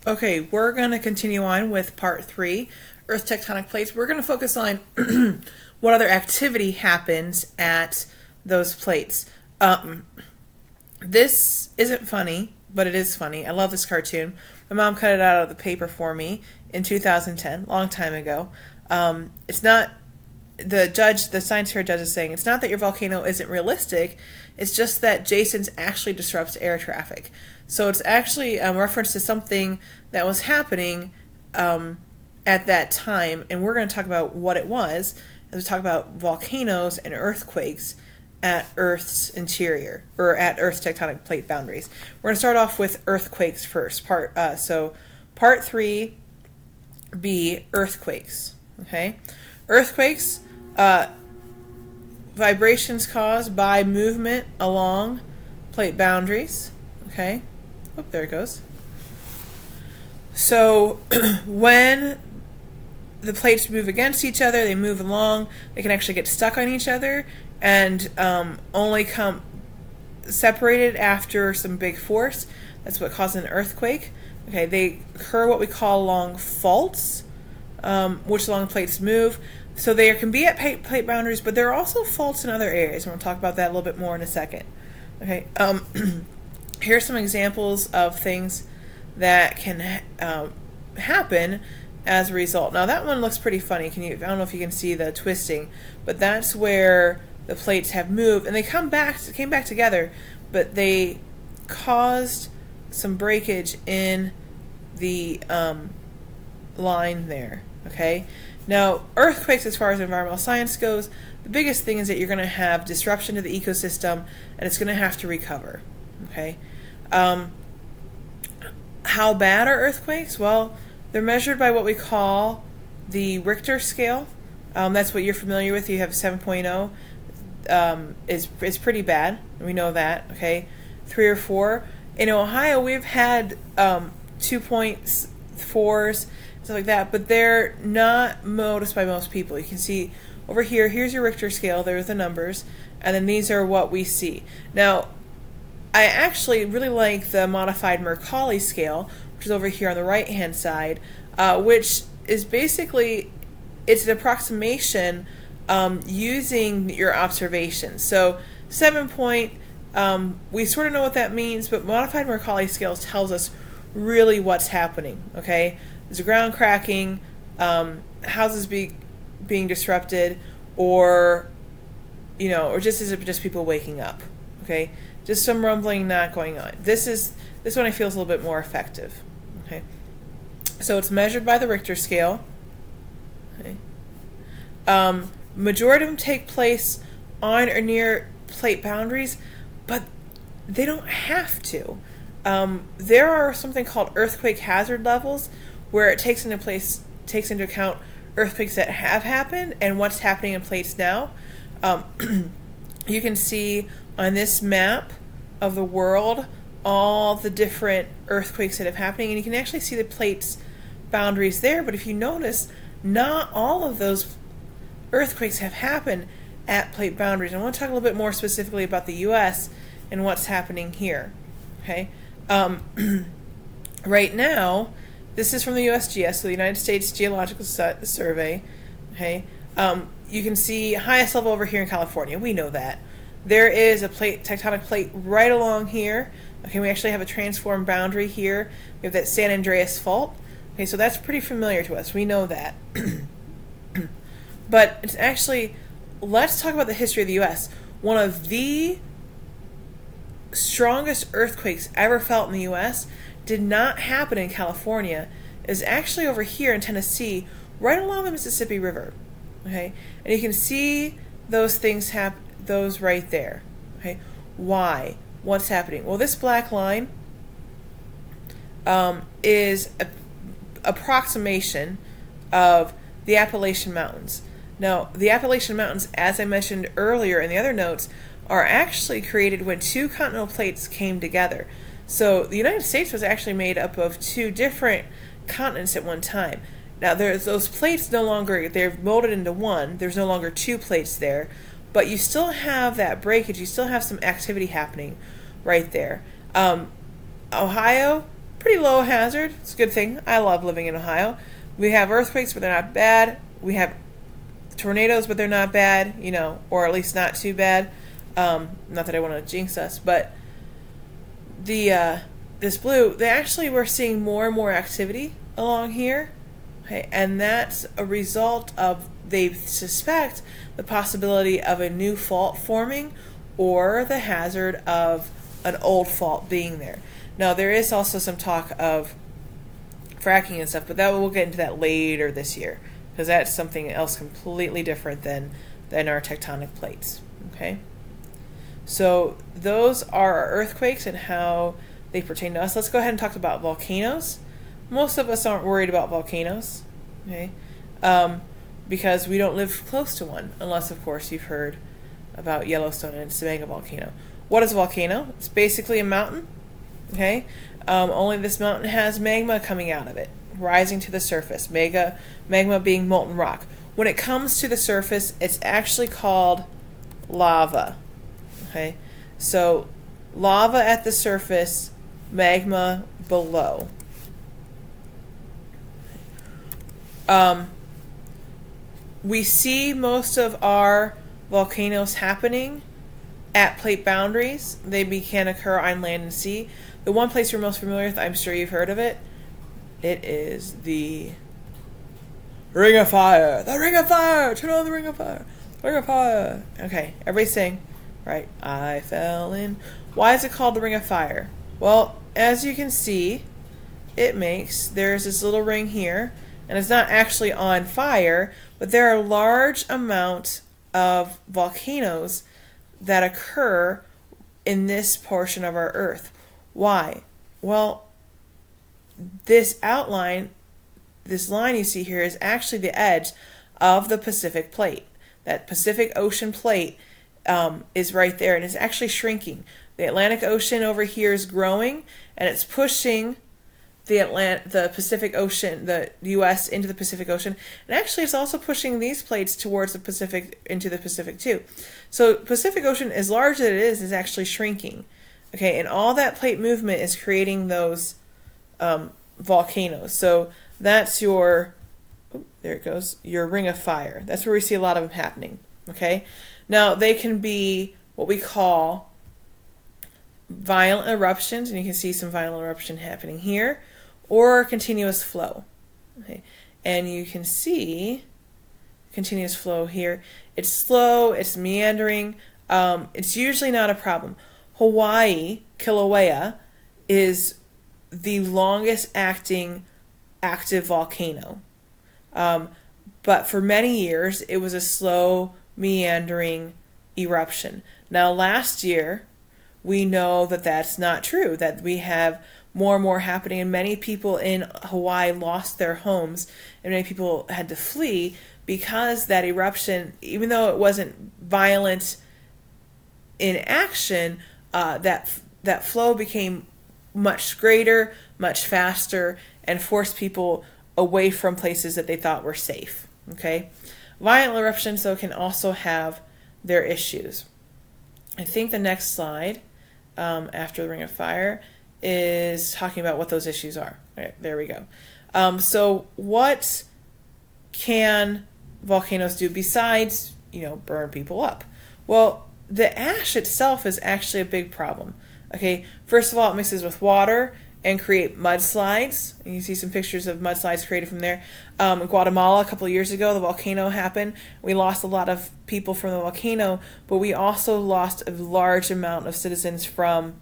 Okay, we're going to continue on with part three, Earth tectonic plates. We're going to focus on what other activity happens at those plates. This isn't funny, but it is funny. I love this cartoon. My mom cut it out of the paper for me in 2010, long time ago. It's not the science fair judge is saying it's not that your volcano isn't realistic, it's just that Jason's actually disrupts air traffic. So it's actually a reference to something that was happening at that time, and we're going to talk about what it was as we talk about volcanoes and earthquakes at Earth's interior, or at Earth's tectonic plate boundaries. We're going to start off with earthquakes first. Part 3B, earthquakes. Okay, earthquakes, vibrations caused by movement along plate boundaries. Okay, oh, there it goes. So when the plates move against each other, they move along, they can actually get stuck on each other, and only come separated after some big force. That's what causes an earthquake. Okay, they occur what we call along faults, which along plates move. So they can be at plate boundaries, but there are also faults in other areas, and we'll talk about that a little bit more in a second. Okay, here are some examples of things that can happen as a result. Now that one looks pretty funny. I don't know if you can see the twisting, but that's where the plates have moved and they came back together, but they caused some breakage in the line there. Okay. Now, earthquakes, as far as environmental science goes, the biggest thing is that you're going to have disruption to the ecosystem, and it's going to have to recover. Okay. How bad are earthquakes? Well, they're measured by what we call the Richter scale. That's what you're familiar with. You have 7.0. Is pretty bad. We know that. Okay, 3 or 4. In Ohio, we've had 2.4s, stuff like that, but they're not noticed by most people. You can see over here. Here's your Richter scale. There's the numbers, and then these are what we see. Now, I actually really like the modified Mercalli scale, which is over here on the right-hand side, which is basically, it's an approximation using your observations. So 7 point, we sort of know what that means, but modified Mercalli scale tells us really what's happening. Okay, there's a ground cracking, houses being disrupted, or or just is it just people waking up? Okay, just some rumbling not going on. This one I feel is a little bit more effective. Okay, so it's measured by the Richter scale. Okay. Majority of them take place on or near plate boundaries, but they don't have to. There are something called earthquake hazard levels, where it takes into account earthquakes that have happened and what's happening in plates now. You can see on this map of the world all the different earthquakes that have happening, and you can actually see the plates boundaries there. But if you notice, not all of those earthquakes have happened at plate boundaries. I want to talk a little bit more specifically about the U.S. and what's happening here. Okay, right now, this is from the USGS, so the United States Geological Survey. Okay, you can see highest level over here in California. We know that. There is a tectonic plate right along here. Okay, we actually have a transform boundary here. We have that San Andreas Fault. Okay, so that's pretty familiar to us. We know that. But it's actually, let's talk about the history of the U.S. One of the strongest earthquakes ever felt in the U.S. did not happen in California. It was actually over here in Tennessee, right along the Mississippi River. Okay, and you can see those things happen. Those right there. Okay, why? What's happening? Well, this black line is an approximation of the Appalachian Mountains. Now, the Appalachian Mountains, as I mentioned earlier in the other notes, are actually created when two continental plates came together. So the United States was actually made up of two different continents at one time. Now, there's those plates no longer, they're molded into one. There's no longer two plates there. But you still have that breakage. You still have some activity happening right there. Ohio, pretty low hazard. It's a good thing. I love living in Ohio. We have earthquakes, but they're not bad. We have tornadoes, but they're not bad, or at least not too bad. Not that I want to jinx us, but this blue, they actually were seeing more and more activity along here. Okay, and that's a result of, they suspect, the possibility of a new fault forming or the hazard of an old fault being there. Now, there is also some talk of fracking and stuff, but we'll get into that later this year, because that's something else completely different than our tectonic plates. Okay? So those are our earthquakes and how they pertain to us. Let's go ahead and talk about volcanoes. Most of us aren't worried about volcanoes, okay? Because we don't live close to one, unless, of course, you've heard about Yellowstone and its mega volcano. What is a volcano? It's basically a mountain, okay? Only this mountain has magma coming out of it, rising to the surface. Magma being molten rock. When it comes to the surface, it's actually called lava, okay? So lava at the surface, magma below. We see most of our volcanoes happening at plate boundaries. They can occur on land and sea. The one place you're most familiar with, I'm sure you've heard of it. It is the Ring of Fire. The Ring of Fire! Turn on the Ring of Fire. Ring of Fire. Okay, everybody sing. Right. I fell in. Why is it called the Ring of Fire? Well, as you can see, there's this little ring here, and it's not actually on fire, but there are large amounts of volcanoes that occur in this portion of our Earth. Why? Well, this line you see here is actually the edge of the Pacific Plate. That Pacific Ocean plate is right there, and it's actually shrinking. The Atlantic Ocean over here is growing, and it's pushing the Pacific Ocean, the U.S. into the Pacific Ocean, and actually it's also pushing these plates towards the Pacific, into the Pacific too. So Pacific Ocean, as large as it is actually shrinking. Okay, and all that plate movement is creating those volcanoes. So that's your Ring of Fire. That's where we see a lot of them happening. Okay, now they can be what we call violent eruptions, and you can see some violent eruption happening here, or continuous flow. Okay, and you can see continuous flow here. It's slow, it's meandering, it's usually not a problem. Hawaii, Kilauea, is the longest active volcano. But for many years, it was a slow, meandering eruption. Now, last year, we know that that's not true, that we have more and more happening, and many people in Hawaii lost their homes, and many people had to flee because that eruption, even though it wasn't violent in action, that flow became much greater, much faster, and forced people away from places that they thought were safe. Okay, violent eruptions, though, can also have their issues. I think the next slide, after the Ring of Fire, is talking about what those issues are. All right, there we go. So what can volcanoes do besides, burn people up? Well, the ash itself is actually a big problem. Okay, first of all, it mixes with water and create mudslides. And you see some pictures of mudslides created from there. In Guatemala, a couple of years ago, the volcano happened. We lost a lot of people from the volcano, but we also lost a large amount of citizens from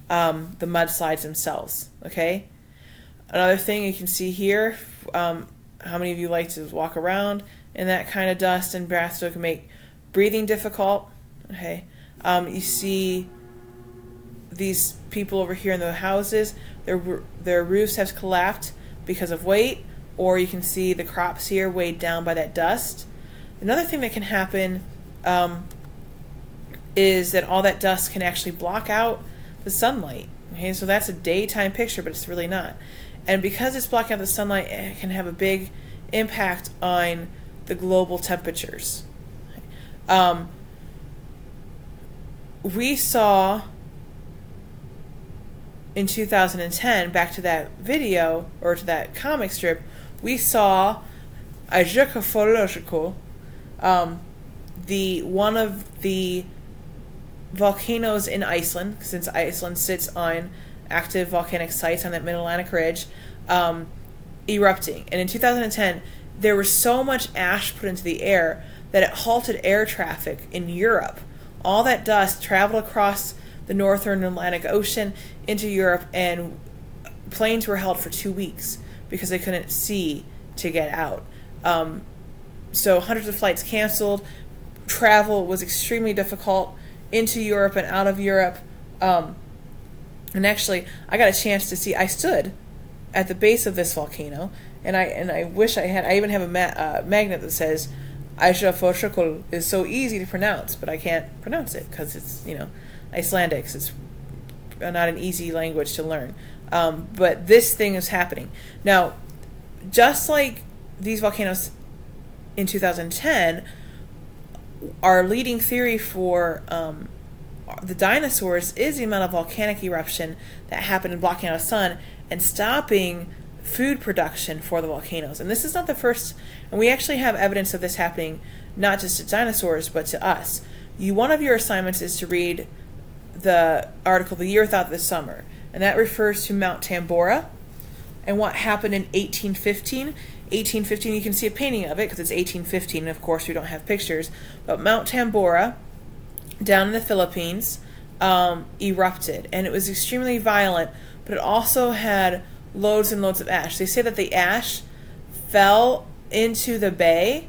the mudslides themselves. Okay. Another thing you can see here, how many of you like to walk around in that kind of dust and bath, so it can make breathing difficult. Okay. You see these people over here in the houses, their roofs have collapsed because of weight, or you can see the crops here weighed down by that dust. Another thing that can happen is that all that dust can actually block out the sunlight. Okay, so that's a daytime picture, but it's really not. And because it's blocking out the sunlight, it can have a big impact on the global temperatures. We saw in 2010, back to that video, or to that comic strip, we saw Eyjafjallajökull, one of the volcanoes in Iceland, since Iceland sits on active volcanic sites on that mid-Atlantic ridge, erupting. And in 2010, there was so much ash put into the air that it halted air traffic in Europe. All that dust traveled across the northern Atlantic Ocean into Europe, and planes were held for 2 weeks because they couldn't see to get out. So hundreds of flights canceled. Travel was extremely difficult into Europe and out of Europe. And actually, I got a chance to see. I stood at the base of this volcano, and I wish I had. I even have a magnet that says Eyjafjallajökull is so easy to pronounce, but I can't pronounce it because it's Icelandic. So it's not an easy language to learn. But this thing is happening now, just like these volcanoes in 2010. Our leading theory for the dinosaurs is the amount of volcanic eruption that happened in blocking out the sun and stopping food production for the volcanoes. And this is not the first, and we actually have evidence of this happening not just to dinosaurs but to us. One of your assignments is to read the article The Year Without the Summer, and that refers to Mount Tambora and what happened in 1815. 1815, you can see a painting of it because it's 1815, and of course we don't have pictures, but Mount Tambora down in the Philippines erupted, and it was extremely violent, but it also had loads and loads of ash. They say that the ash fell into the bay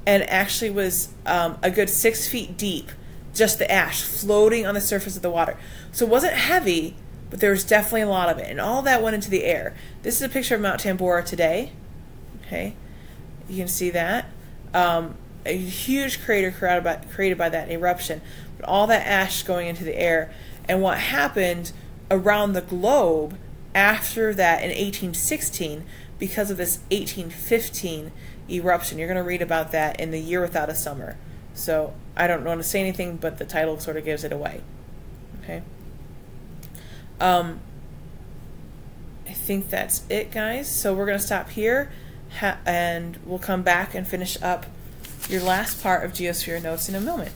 and actually was a good 6 feet deep, just the ash floating on the surface of the water. So it wasn't heavy, but there was definitely a lot of it, and all that went into the air. This is a picture of Mount Tambora today. Okay, you can see that. A huge crater created by that eruption, but all that ash going into the air. And what happened around the globe after that in 1816, because of this 1815 eruption. You're going to read about that in The Year Without a Summer. So I don't want to say anything, but the title sort of gives it away. Okay. I think that's it, guys. So we're going to stop here. And we'll come back and finish up your last part of Geosphere Notes in a moment.